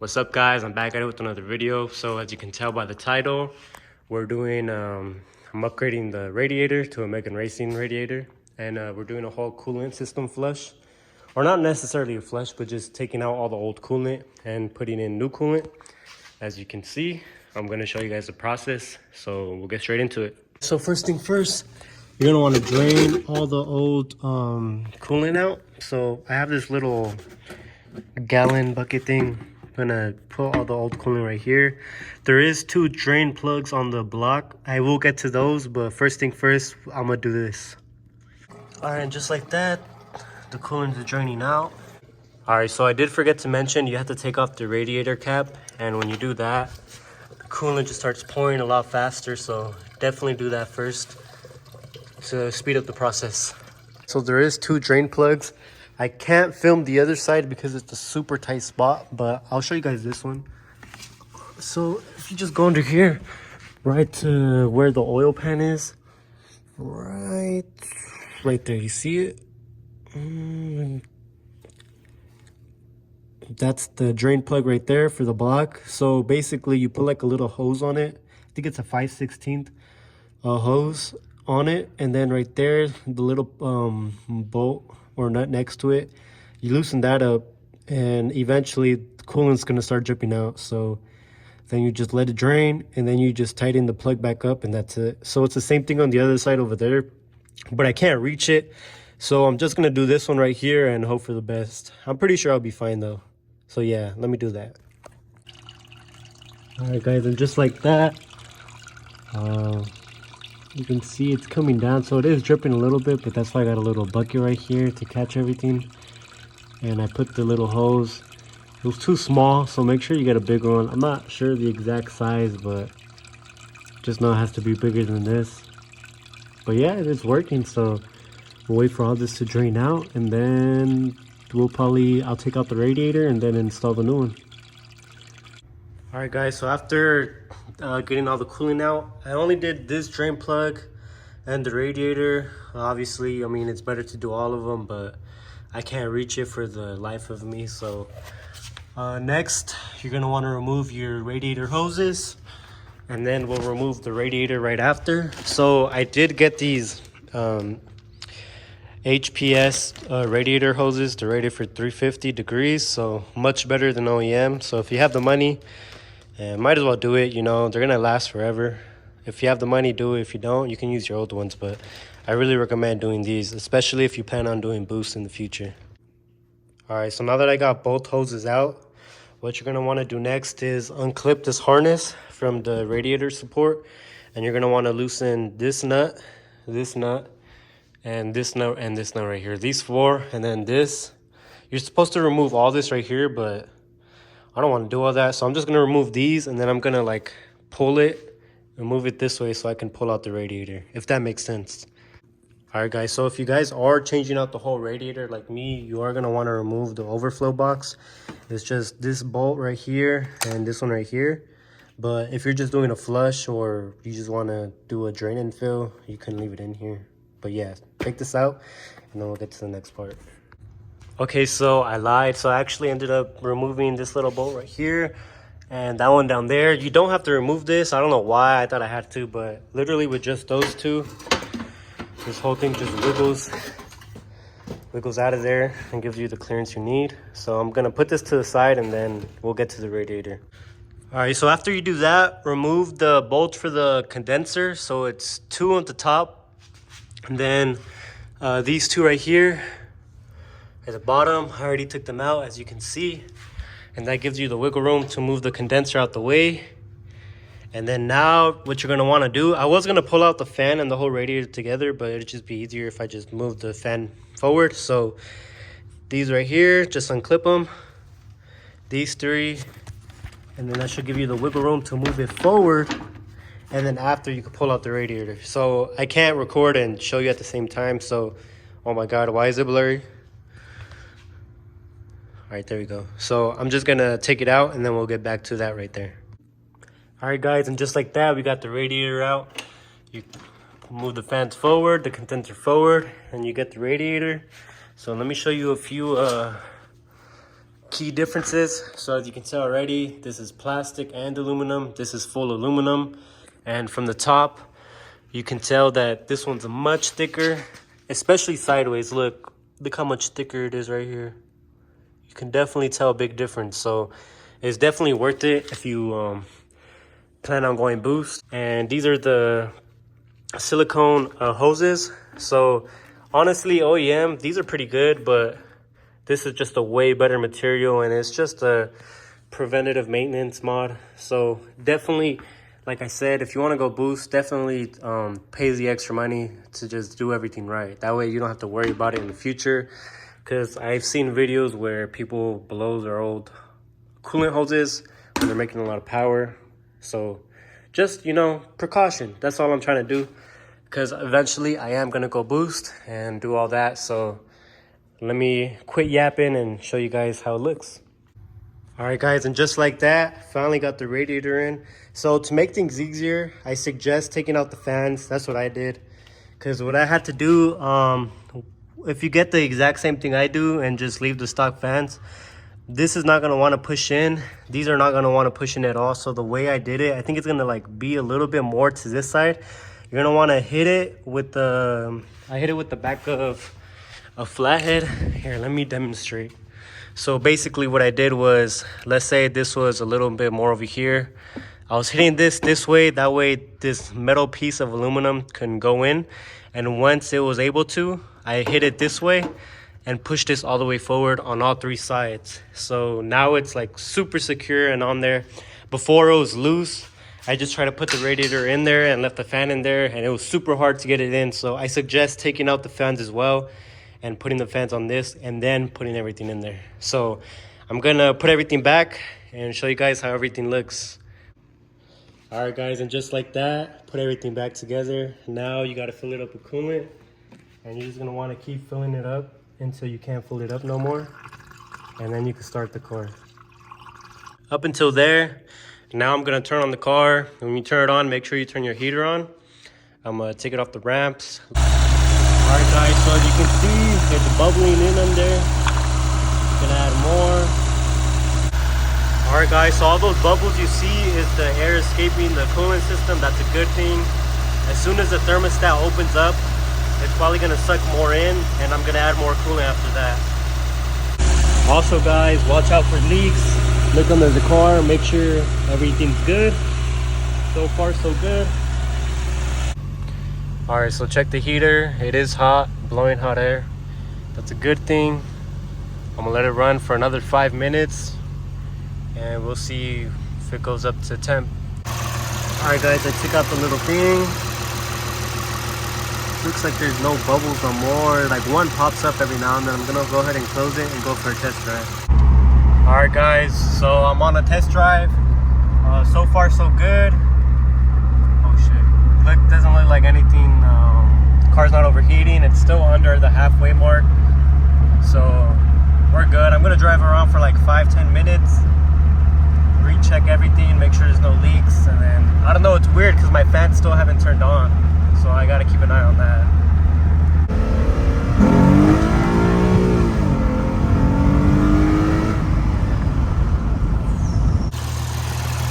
What's up, guys? I'm back at it with another video. So as you can tell by the title, we're doing I'm upgrading the radiator to a Megan Racing radiator, and we're doing a whole coolant system flush, or not necessarily a flush, but just taking out all the old coolant and putting in new coolant. As you can see, I'm going to show you guys the process, so we'll get straight into it. So first thing first, you're going to want to drain all the old coolant out. So I have this little gallon bucket thing. I'm gonna put all the old coolant right here. There is 2 drain plugs on the block. I will get to those, but first thing first, I'm gonna do this. All right, and just like that, the coolant is draining out. All right, so I did forget to mention, you have to take off the radiator cap, and when you do that, the coolant just starts pouring a lot faster, so definitely do that first to speed up the process. So there is 2 drain plugs. I can't film the other side because it's a super tight spot, but I'll show you guys this one. So if you just go under here, right to where the oil pan is, right there, you see it? That's the drain plug right there for the block. So basically you put like a little hose on it. I think it's a 5/16 hose on it, and then right there, the little bolt or nut next to it, you loosen that up, and eventually the coolant's gonna start dripping out. So then you just let it drain, and then you just tighten the plug back up, and that's it. So it's the same thing on the other side over there, but I can't reach it, so I'm just gonna do this one right here and hope for the best. I'm pretty sure I'll be fine though. So yeah, let me do that. All right, guys, and just like that, you can see it's coming down, so it is dripping a little bit, but that's why I got a little bucket right here to catch everything. And I put the little hose. It was too small, so make sure you get a bigger one. I'm not sure the exact size, but just know it has to be bigger than this. But yeah, it is working, so we'll wait for all this to drain out, and then I'll take out the radiator and then install the new one. All right, guys, so after getting all the cooling out, I only did this drain plug and the radiator. Obviously, I mean, it's better to do all of them, but I can't reach it for the life of me. So next, you're gonna wanna remove your radiator hoses, and then we'll remove the radiator right after. So I did get these HPS radiator hoses. They're rated for 350 degrees, so much better than OEM. So if you have the money, might as well do it. You know, they're gonna last forever. If you have the money, do it. If you don't, you can use your old ones, but I really recommend doing these, especially if you plan on doing boosts in the future. All right, so now that I got both hoses out, what you're gonna want to do next is unclip this harness from the radiator support, and you're gonna want to loosen this nut, and this nut, and this nut right here. These 4, and then this. You're supposed to remove all this right here, but I don't want to do all that, so I'm just going to remove these, and then I'm going to like pull it and move it this way so I can pull out the radiator, if that makes sense. All right, guys, so if you guys are changing out the whole radiator like me, you are going to want to remove the overflow box. It's just this bolt right here and this one right here. But if you're just doing a flush or you just want to do a drain and fill, you can leave it in here. But yeah, take this out, and then we'll get to the next part. Okay, so I lied. So I actually ended up removing this little bolt right here and that one down there. You don't have to remove this. I don't know why I thought I had to, but literally with just those 2, this whole thing just wiggles out of there and gives you the clearance you need. So I'm gonna put this to the side, and then we'll get to the radiator. All right, so after you do that, remove the bolt for the condenser. So it's 2 at the top, and then these 2 right here at the bottom. I already took them out, as you can see, and that gives you the wiggle room to move the condenser out the way. And then now what you're going to want to do, I was going to pull out the fan and the whole radiator together, but it'd just be easier if I just moved the fan forward. So these right here, just unclip them, these 3, and then that should give you the wiggle room to move it forward, and then after you can pull out the radiator. So I can't record and show you at the same time, so oh my god, why is it blurry? All right, there we go. So I'm just gonna take it out, and then we'll get back to that right there. All right, guys, and just like that, we got the radiator out. You move the fans forward, the condenser forward, and you get the radiator. So let me show you a few key differences. So as you can tell already, this is plastic and aluminum. This is full aluminum. And from the top, you can tell that this one's much thicker, especially sideways. Look how much thicker it is right here. You can definitely tell a big difference. So it's definitely worth it if you plan on going boost. And these are the silicone hoses. So honestly, OEM, these are pretty good, but this is just a way better material, and it's just a preventative maintenance mod. So definitely, like I said, if you want to go boost, definitely pay the extra money to just do everything right. That way you don't have to worry about it in the future, because I've seen videos where people blow their old coolant hoses when they're making a lot of power. So just, you know, precaution. That's all I'm trying to do, because eventually I am going to go boost and do all that. So let me quit yapping and show you guys how it looks. All right, guys, and just like that, finally got the radiator in. So to make things easier, I suggest taking out the fans. That's what I did, because what I had to do, if you get the exact same thing I do and just leave the stock fans, this is not going to want to push in. These are not going to want to push in at all. So the way I did it, I think it's going to like be a little bit more to this side. You're going to want to hit it with the, I hit it with the back of a flathead. Here, let me demonstrate. So basically what I did was, let's say this was a little bit more over here. I was hitting this way, that way this metal piece of aluminum can go in. And once it was able to, I hit it this way and push this all the way forward on all three sides. So now it's like super secure and on there. Before it was loose. I just tried to put the radiator in there and left the fan in there, and it was super hard to get it in. So I suggest taking out the fans as well and putting the fans on this and then putting everything in there. So I'm gonna put everything back and show you guys how everything looks. All right, guys, and just like that, put everything back together. Now you gotta fill it up with coolant, and you're just gonna wanna keep filling it up until you can't fill it up no more. And then you can start the car. Up until there, now I'm gonna turn on the car. When you turn it on, make sure you turn your heater on. I'm gonna take it off the ramps. All right, guys, so as you can see, it's bubbling in there. Gonna add more. All right, guys, so all those bubbles you see is the air escaping the coolant system. That's a good thing. As soon as the thermostat opens up, it's probably gonna suck more in, and I'm gonna add more coolant after that. Also, guys, watch out for leaks. Look under the car, make sure everything's good. So far, so good. All right, so check the heater. It is hot, blowing hot air. That's a good thing. I'm gonna let it run for another 5 minutes, and we'll see if it goes up to temp. All right, guys, I took out the little thing. Looks like there's no bubbles no more. Like one pops up every now and then. I'm gonna go ahead and close it and go for a test drive. All right, guys, so I'm on a test drive. So far, so good. Oh shit, look, doesn't look like anything. Car's not overheating. It's still under the halfway mark, so we're good. I'm gonna drive around for like 5-10 minutes, recheck everything, make sure there's no leaks, and then I don't know, it's weird because my fans still haven't turned on, so I gotta keep an eye on that.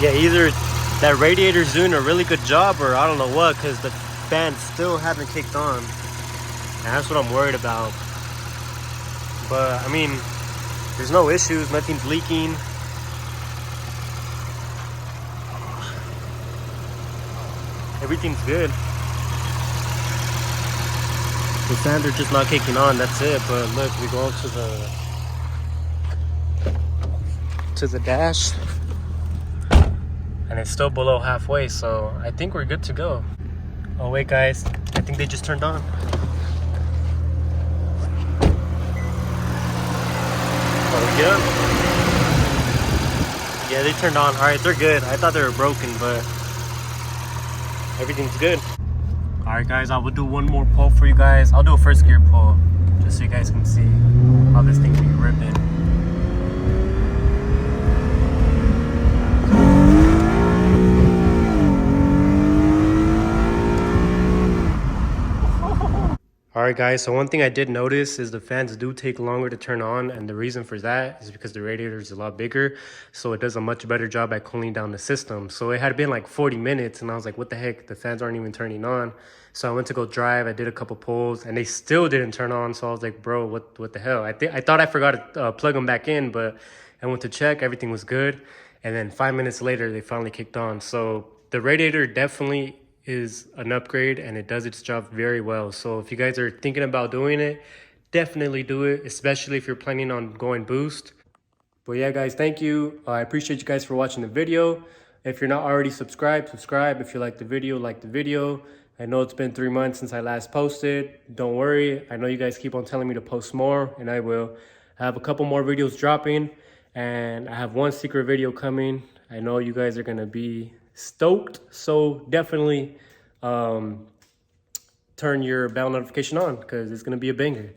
Yeah, either that radiator's doing a really good job, or I don't know what, because the fans still haven't kicked on, and that's what I'm worried about. But I mean, there's no issues, nothing's leaking. Everything's good. The fans are just not kicking on, that's it. But look, we go up to the dash, and it's still below halfway, so I think we're good to go. Oh wait, guys, I think they just turned on. Oh yeah, they turned on. All right, they're good. I thought they were broken, but everything's good. All right, guys, I will do one more pull for you guys. I'll do a first gear pull just so you guys can see how this thing be ripping. All Alright guys, so one thing I did notice is the fans do take longer to turn on, and the reason for that is because the radiator is a lot bigger, so it does a much better job at cooling down the system. So it had been like 40 minutes and I was like, what the heck, the fans aren't even turning on. So I went to go drive, I did a couple pulls and they still didn't turn on. So I was like, bro, what the hell? I thought I forgot to plug them back in, but I went to check, everything was good. And then 5 minutes later, they finally kicked on. So the radiator definitely is an upgrade and it does its job very well. So if you guys are thinking about doing it, definitely do it, especially if you're planning on going boost. But yeah, guys, thank you. I appreciate you guys for watching the video. If you're not already subscribed, subscribe. If you like the video, like the video. I know it's been 3 months since I last posted. Don't worry. I know you guys keep on telling me to post more, and I will. I have a couple more videos dropping, and I have one secret video coming. I know you guys are going to be stoked, so definitely turn your bell notification on because it's going to be a banger.